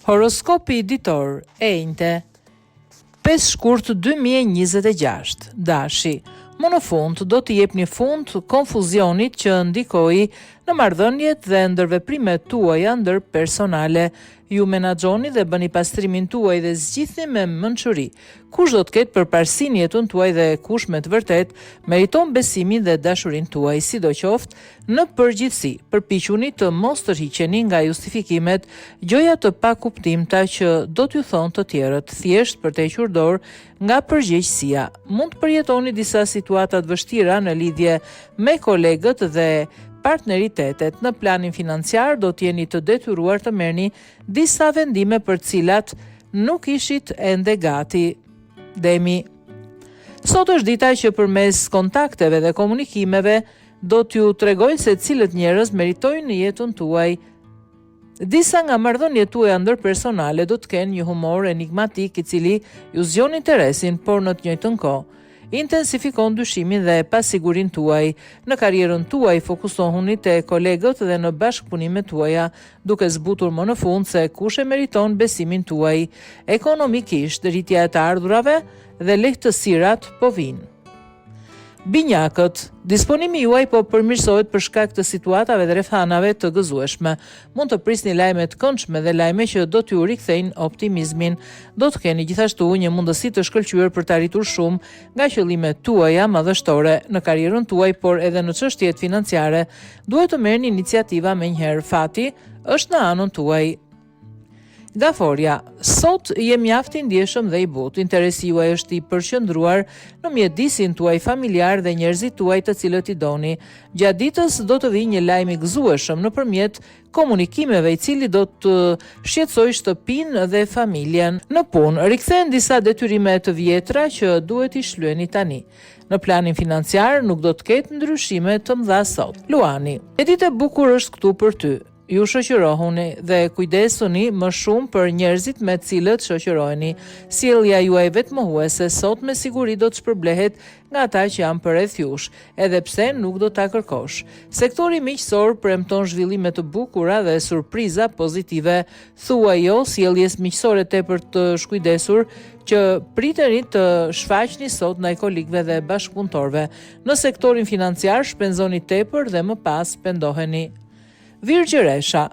Horoskopi ditor e njëte 5 shkurt 2026. Dashi, më në fund do t'i jep një fund konfuzionit që ndikoi në marrëdhëniet dhe ndërveprimet tuaja ndërpersonale. Ju menaxhoni dhe bëni pastrimin tuaj dhe zgjidhni me mençuri. Kush do të ketë përparësi në jetën tuaj dhe kush me të vërtet meriton besimin dhe dashurinë tuaj, sidoqoftë në përgjithësi. Përpiquni të mos tërhiqeni nga justifikimet gjëja të pakuptimta që do t'ju thonë të tjerët, thjesht për të hequr dorë nga përgjegjësia. Mund të përjetoni disa situata të vështira në lidhje me kolegët dhe partneritetet. Në planin financiar do t'jeni të detyruar të merrni disa vendime për cilat nuk ishit ende gati. Demi. Sot është dita që përmes kontakteve dhe komunikimeve do t'ju tregoj se cilët njerëz meritojnë në jetën tuaj. Disa nga marrëdhëniet tuaja ndërpersonale do të kenë një humor enigmatik i cili ju zgjon interesin, por në të njëjtën kohë intensifikon dyshimin dhe pasigurinë tuaj. Në karrierën tuaj fokusohuni te kolegët dhe në bashkëpunimet tuaja, duke zbutur më në fund se kush e meriton besimin tuaj. Ekonomikisht, rritja e të ardhurave dhe lehtësirat po vinë. Binjakët, disponimi juaj po përmirësohet për shkak të situatave dhe rrethanave të gëzueshme. Mund të prisni lajme të këndshme dhe lajme që do t'ju rikthejnë optimizmin. Do të keni gjithashtu një mundësi të shkëlqyer për të arritur shumë nga qëllimet tuaja madhështore në karrierën tuaj, por edhe në çështjet financiare. Duhet të merrni iniciativa menjëherë. Fati është në anën tuaj. Gaforia, sot je mjaft i ndjeshëm dhe i butë. Interesi juaj është i përqendruar në mjedisin tuaj familjar dhe njerëzit tuaj të cilët i doni. Gjatë ditës do të vijë një lajm i gëzueshëm nëpërmjet komunikimeve i cili do të shqetësojë shtëpinë dhe familjen. Në punë, rikthehen disa detyrime të vjetra që duhet i shlyeni tani. Në planin financiar nuk do të ketë ndryshime të mëdha sot. Luani, e ditë e bukur është këtu për ty. Ju shoqërohuni dhe kujdesuni më shumë për njerëzit me cilët shoqëroheni. Sjellja juaj vetmohuese sot me siguri do të shpërblehet nga ata që janë përreth jush, edhe pse nuk do ta kërkosh. Sektori miqësor premton zhvillime të bukura dhe surpriza pozitive. Thuaj jo sjelljes miqësore tepër të shkujdesur që priteni të shfaqni sot ndaj kolegëve dhe bashkëpunëtorëve. Në sektorin financiar shpenzoni tepër dhe më pas pendoheni. Virgjëresha,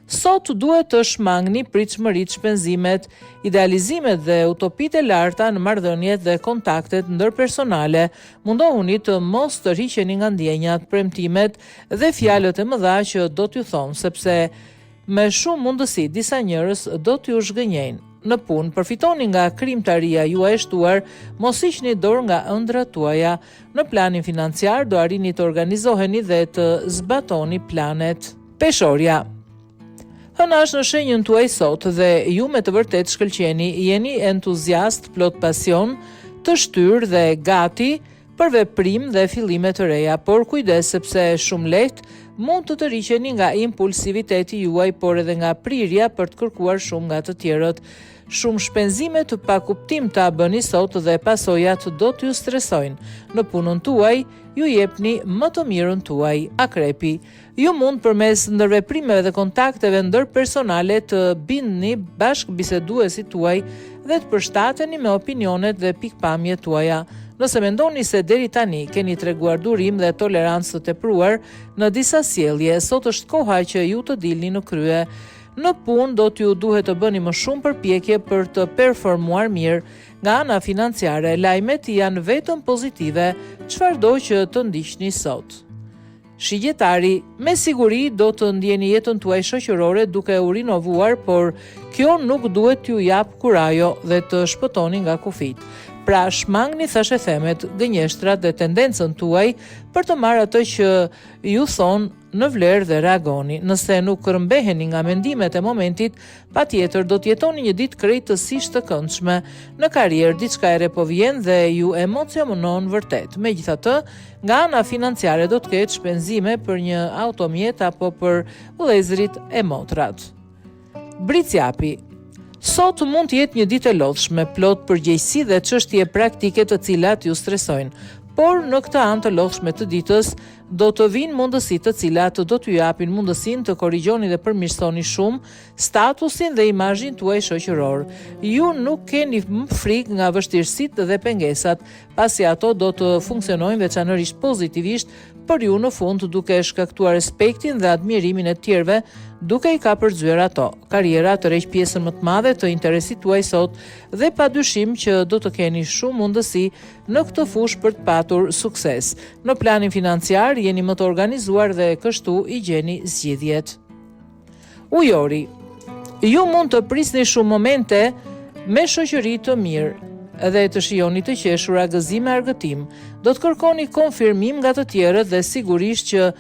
sot duhet të shmangni pritshmëritë, shpenzimet, idealizimet dhe utopitë e larta në marrëdhëniet dhe kontaktet ndërpersonale. Mundohuni të mos tërhiqeni nga ndjenjat, premtimet dhe fjalët e mëdha që do t'ju thonë, sepse me shumë mundësi disa njerëz do t'ju zhgënjejnë. Në punë, përfitoni nga krijimtaria juaj e shtuar, mos hiqni dorë nga ëndrat tuaja. Në planin financiar do arrini të organizoheni dhe të zbatoni planet. Peshorja. Hëna është në shenjën tuaj sot dhe ju me të vërtet shkëlqeni, jeni entuziast, plot pasion, të shtyr dhe gati për veprim dhe fillime të reja, por kujdes sepse shumë lehtë mund të tërhiqeni nga impulsiviteti juaj, por edhe nga prirja për të kërkuar shumë nga të tjerët. Shumë shpenzime të pakuptimta bëni sot dhe pasojat do t'ju stresojnë. Në punën tuaj, ju jepni më të mirën tuaj. Akrepi, ju mund përmes ndërveprimeve dhe kontakteve ndërpersonale të bindni bashkëbiseduesit tuaj dhe të përshtateni me opinionet dhe pikpamjet tuaja. Nëse mendoni se deri tani keni treguar durim dhe tolerancë të tepruar në disa sjellje, sot është koha që ju të dilni në krye. Në punë do t'ju duhet të bëni më shumë përpjekje për të performuar mirë. Nga ana financiare, lajmet janë vetëm pozitive, çfarëdo që të ndiqni sot. Shigjetari, me siguri do të ndjeni jetën tuaj shoqërore duke u rinovuar, por kjo nuk duhet t'ju jap kurajo dhe të shpëtoni nga kufit. Pra shmangni thashethemet, gënjeshtrat dhe tendencën tuaj për të marrë atë që ju thonë në vlerë dhe reagoni. Nëse nuk rëmbeheni nga mendimet e momentit, patjetër do të jetoni një ditë krejtësisht të këndshme. Në karrierë diçka e re po vjen dhe ju emocionon vërtet. Megjithatë, nga ana financiare do të ketë shpenzime për një automjet apo për vëllezërit e motrat. Bricjapi. Sot mund të jetë një ditë e lodhshme, plot përgjegjësi dhe çështje praktike të cilat ju stresojnë, por në këtë anë të lodhshme të ditës do të vinë mundësi të cilat do t'ju japin mundësinë të korrigjoni dhe përmirësoni shumë statusin dhe imazhin tuaj shoqëror. Ju nuk keni më frikë nga vështirësitë dhe pengesat, pasi ato do të funksionojnë veçanërisht pozitivisht për ju në fund, duke shkaktuar respektin dhe admirimin e tjerëve, duke i kapërcyer ato. Karriera tërheq pjesën më të madhe të interesit tuaj sot dhe padyshim që do të keni shumë mundësi në këtë fushë për të patur sukses. Në planin financiar jeni më të organizuar dhe kështu i gjeni zgjidhjet. Ujori, ju mund të prisni shumë momente me shoqëri të mirë dhe të shijoni të qeshura, gëzime, argëtim. Do të kërkoni konfirmim nga të tjerët dhe sigurisht që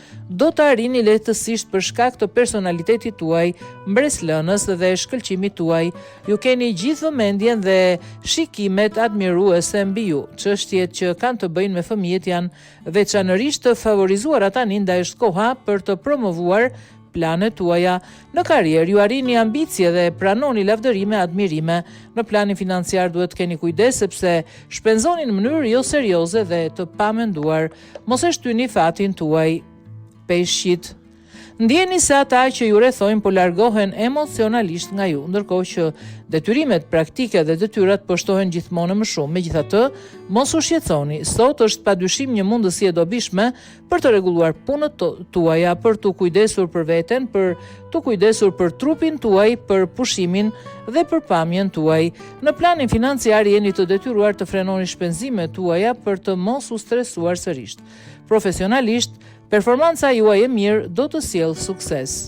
do të arrini lehtësisht për shkak të personalitetit tuaj, mbreslënës dhe shkëlqimit tuaj. Ju keni gjithë vëmendjen dhe shikimet admiruese mbi ju. Çështjet që kanë të bëjnë me fëmijët janë veçanërisht të favorizuara tani, ndaj është koha për të promovuar planet tuaja. Në karrierë ju arrini ambicie dhe pranoni lavdërime, admirime. Në planin financiar duhet keni kujdes sepse shpenzoni në mënyrë jo serioze dhe të pamenduar. Mos e shtyni fatin tuaj peshqit. Ndjeni se ata që ju rrethojnë po largohen emocionalisht nga ju, ndërkohë që detyrimet praktike dhe detyrat po shtohen gjithmonë më shumë. Megjithatë, mos u shqetësoni. Sot është padyshim një mundësi e dobishme për të rregulluar punët tuaja, për të kujdesur për veten, për të kujdesur për trupin tuaj, për pushimin dhe për pamjen tuaj. Në planin financiar jeni të detyruar të frenoni shpenzimet tuaja për të mos u stresuar sërish. Profesionalisht, performanca juaj e mirë do të sjellë sukses.